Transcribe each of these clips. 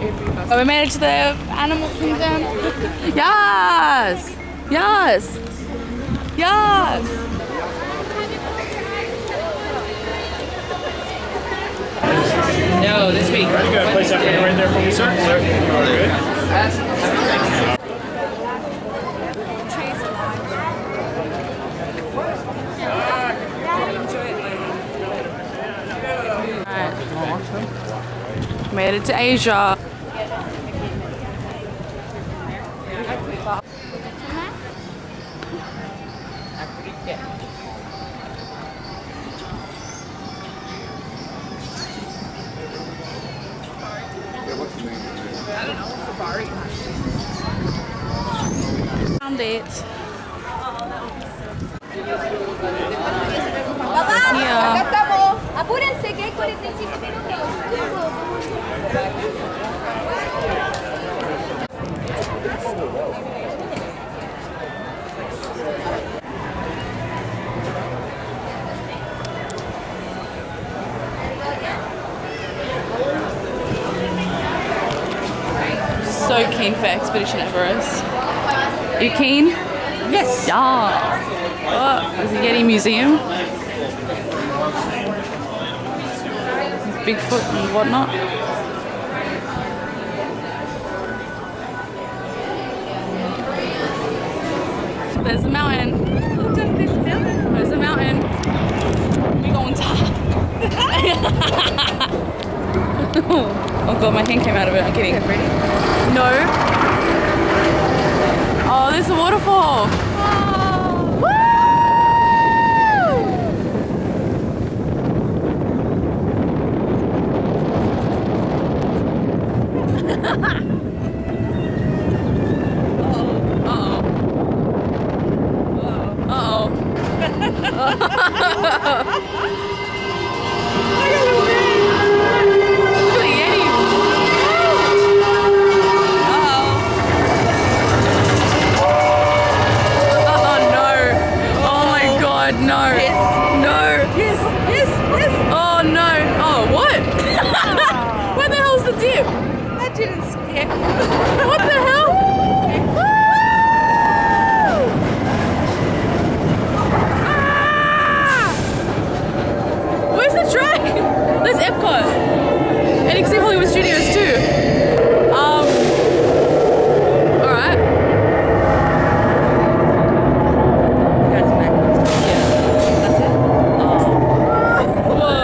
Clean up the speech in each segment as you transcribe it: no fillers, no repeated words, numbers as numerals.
Oh, we made it to the animal kingdom. Yes! Yes! Yes! No, this week. You got a place that thing right there for me, sir? Sir? All good? Alright. Made it to Asia. Found it. Acá estamos. Apúrense que hay 45 minutos. So keen for Expedition Everest. Are you keen? Yes. Yeah. Oh, there's a Yeti museum. Bigfoot and whatnot. There's a mountain. There's a mountain. We're going to. Oh god, my hand came out of it. I'm kidding. No. Oh, there's a waterfall. Woo! What the hell? Ah! Where's the track? There's Epcot. And you can see Hollywood Studios too. Alright. That's back. Yeah. That's it? Oh. Whoa.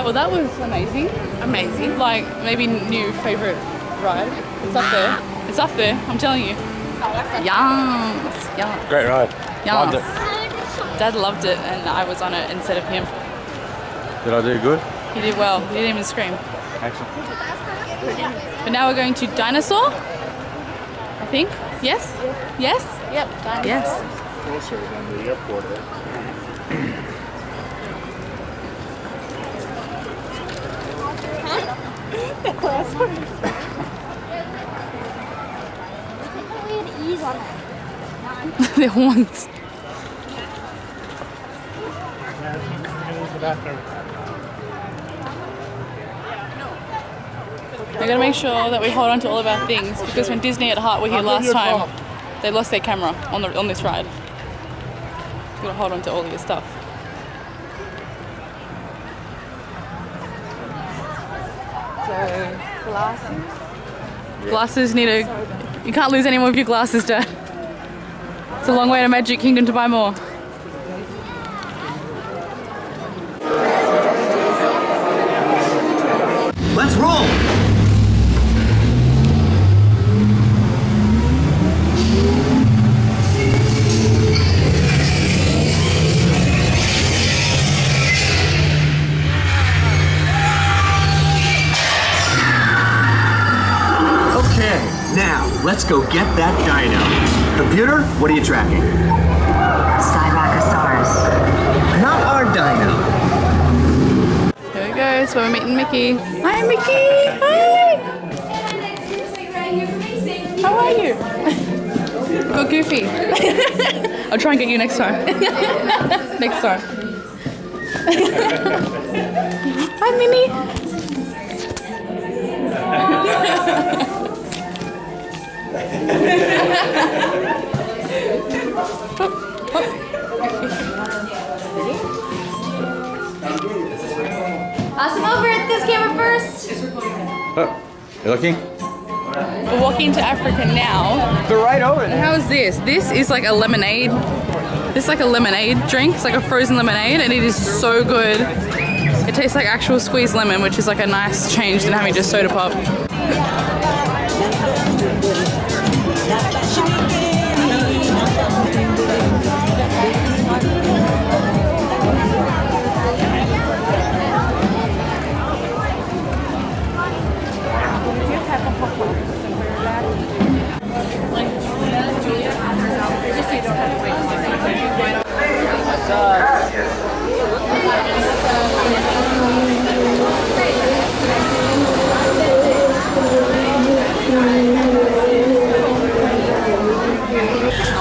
Well, that was amazing. Amazing. Like, maybe new favourite ride. It's up there. It's up there, I'm telling you. Yes. Yes. Great ride. Yes. Loved it. Dad loved it and I was on it instead of him. Did I do good? He did well. He didn't even scream. Excellent. But now we're going to Dinosaur, I think. Yes? Yes? Yep. Yes. Closer than the airport. Their horns. Yeah, use the bathroom. We're gonna make sure that we hold on to all of our things because when Disney at Heart were here last time, they lost their camera on this ride. You gotta hold on to all of your stuff. So glasses need to. You can't lose any more of your glasses, Dad. It's a long way to Magic Kingdom to buy more. Let's roll! Okay, now let's go get that dino. Computer, what are you tracking? Skywalker Not our dino. Here we go. It's where we're meeting Mickey. Hi, Mickey. Hi. How are you? Got Goofy. I'll try and get you next time. Next time. Hi, Minnie. Awesome, over at this camera first. Oh, you looking? We're walking to Africa now. They're right over there. How is this? This is like a lemonade. This is like a lemonade drink. It's like a frozen lemonade and it is so good. It tastes like actual squeezed lemon, which is like a nice change than having just soda pop.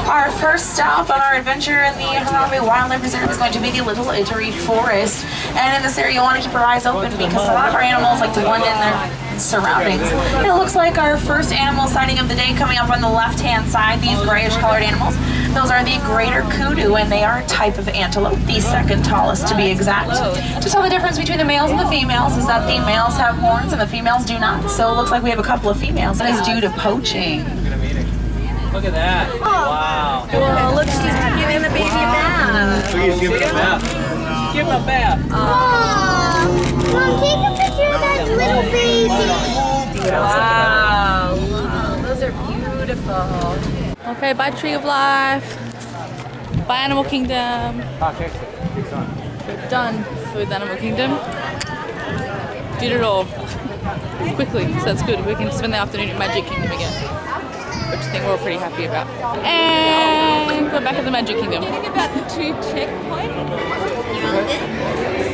Our first stop on our adventure in the Harambe Wildlife Reserve is going to be the Little Italy Forest. And in this area, you want to keep your eyes open because a lot of our animals like to blend in their surroundings. It looks like our first animal sighting of the day coming up on the left-hand side, these grayish-colored animals. Those are the greater kudu, and they are a type of antelope, the second tallest to be exact. To tell the difference between the males and the females is that the males have horns and the females do not. So it looks like we have a couple of females. That is due to poaching. Look at that. Wow. Oh, look, she's giving the baby a bath. Please give him a bath. Give him a bath. Mom, take a picture of that little baby. Wow. Those are beautiful. Okay, bye Tree of Life. Bye Animal Kingdom. We're done with Animal Kingdom. Did it all quickly, so that's good. We can spend the afternoon at Magic Kingdom again, which I think we're all pretty happy about. And we're back at the Magic Kingdom. Think about the 2 checkpoints.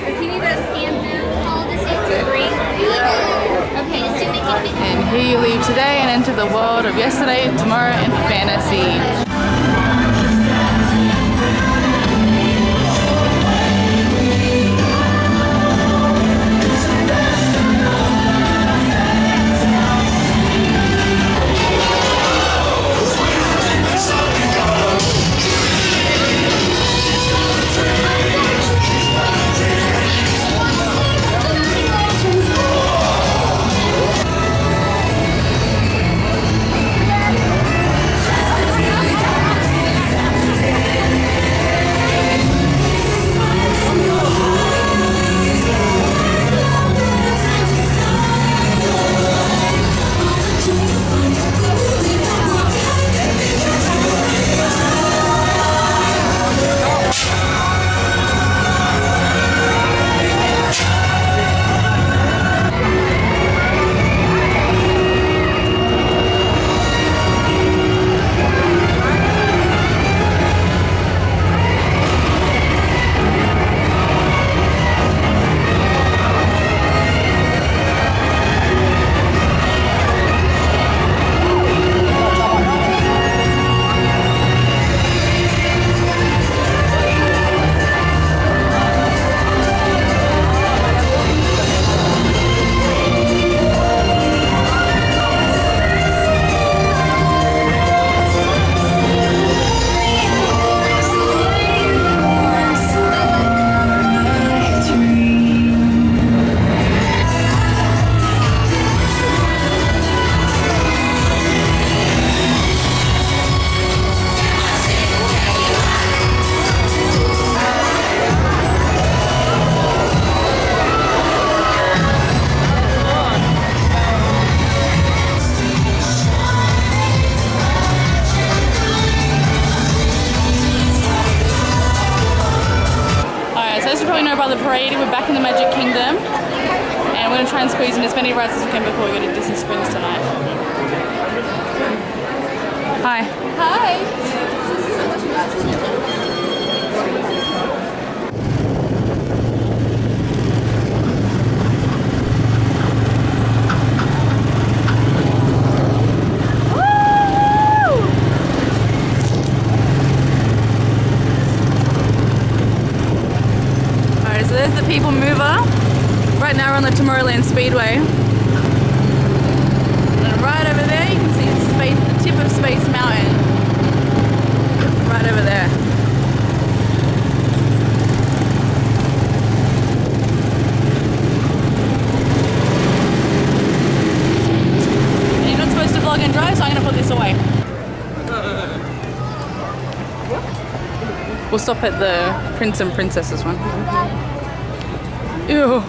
Does he need to scan them? All the same 3? Okay, just do Mickey. And here you leave today and enter the world of yesterday, tomorrow, and fantasy. Katie, we're back in the Magic Kingdom, and we're gonna try and squeeze in as many rides as we can before we go to Disney Springs tonight. Hi. Hi. Alright, so there's the people mover. Right now we're on the Tomorrowland Speedway. And right over there you can see space, the tip of Space Mountain. Right over there. And you're not supposed to vlog and drive, so I'm going to put this away. We'll stop at the Prince and Princesses one. Ew.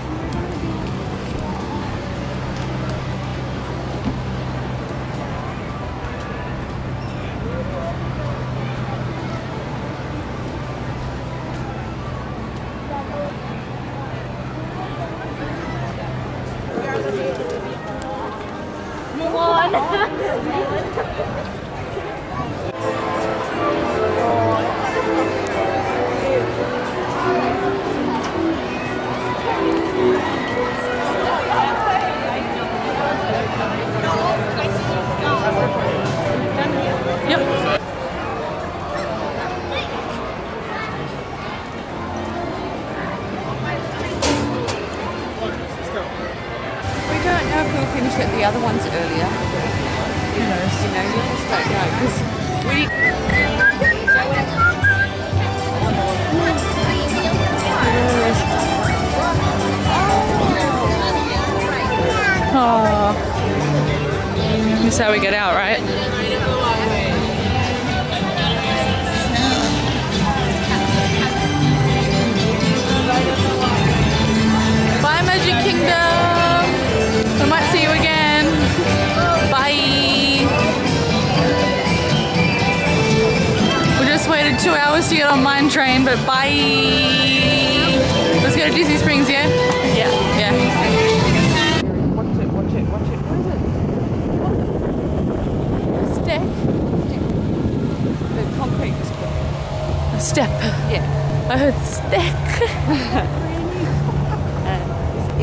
Yep. We don't know if we'll finish at the other ones earlier. Who knows? You know, you just don't know because we. Oh. This is how we get out, right? Bye, Magic Kingdom. I might see you again. Bye. We just waited 2 hours to get on Mine Train, but bye. Let's go to Disney Springs, yeah? Yeah. Watch it. What is it? A step. The concrete is cool. A step. Yeah. I heard stick.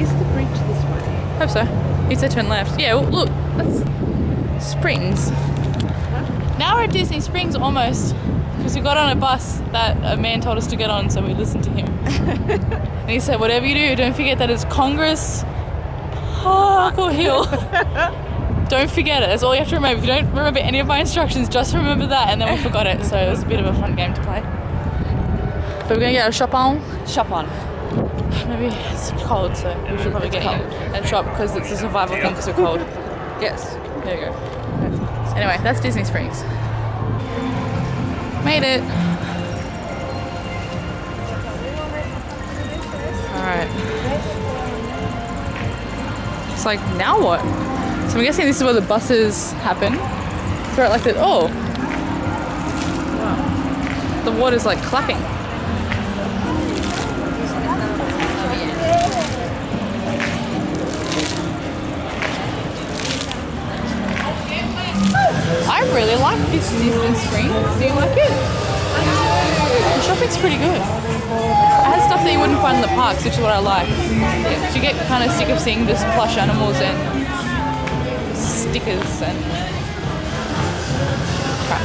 Is the bridge this way? Hope so. He said turn left. Yeah, well, look, that's Springs. Now we're at Disney Springs almost, because we got on a bus that a man told us to get on, so we listened to him. And he said, whatever you do, don't forget that it's Congress Park or Hill. Don't forget it. That's all you have to remember. If you don't remember any of my instructions, just remember that, and then we forgot it. So it was a bit of a fun game to play. But we're gonna get a shop on. Shop on. Maybe it's cold, so we should probably get in and shop because it's a survival thing because we're cold. Yes. There you go. Anyway, that's Disney Springs. Made it. Alright. It's like, now what? So I'm guessing this is where the buses happen. Throw it like this. Oh! Wow. The water's like clapping. I really like this Disney Springs. Do you like it? The shopping's pretty good. It has stuff that you wouldn't find in the parks, which is what I like. Yeah, you get kind of sick of seeing just plush animals and stickers and crap.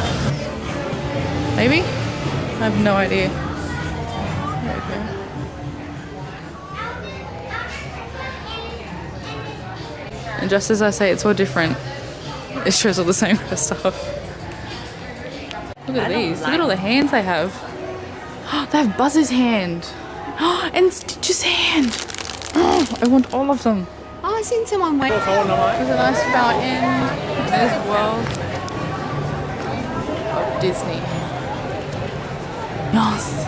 Maybe? I have no idea. And just as I say it's all different, it shows all the same kind of stuff. Look at these. Look at all the hands they have. They have Buzz's hand. And Stitch's hand. I want all of them. Oh, I seen someone wait. There's a nice fountain. There's World of Disney. Yes.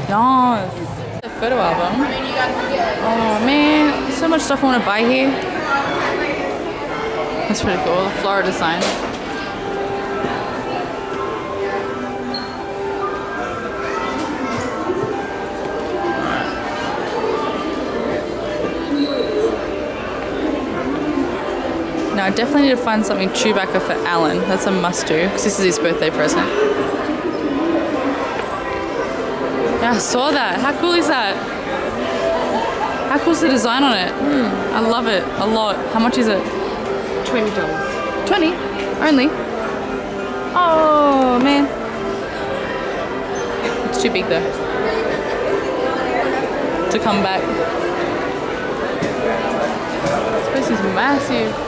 Yes. A photo album. Oh man, there's so much stuff I want to buy here. That's pretty cool. The Florida sign. I definitely need to find something Chewbacca for Alan. That's a must do, because this is his birthday present. Yeah, I saw that. How cool is that? How cool is the design on it? I love it a lot. How much is it? $20. 20? Only? Oh, man. It's too big though to come back. This place is massive.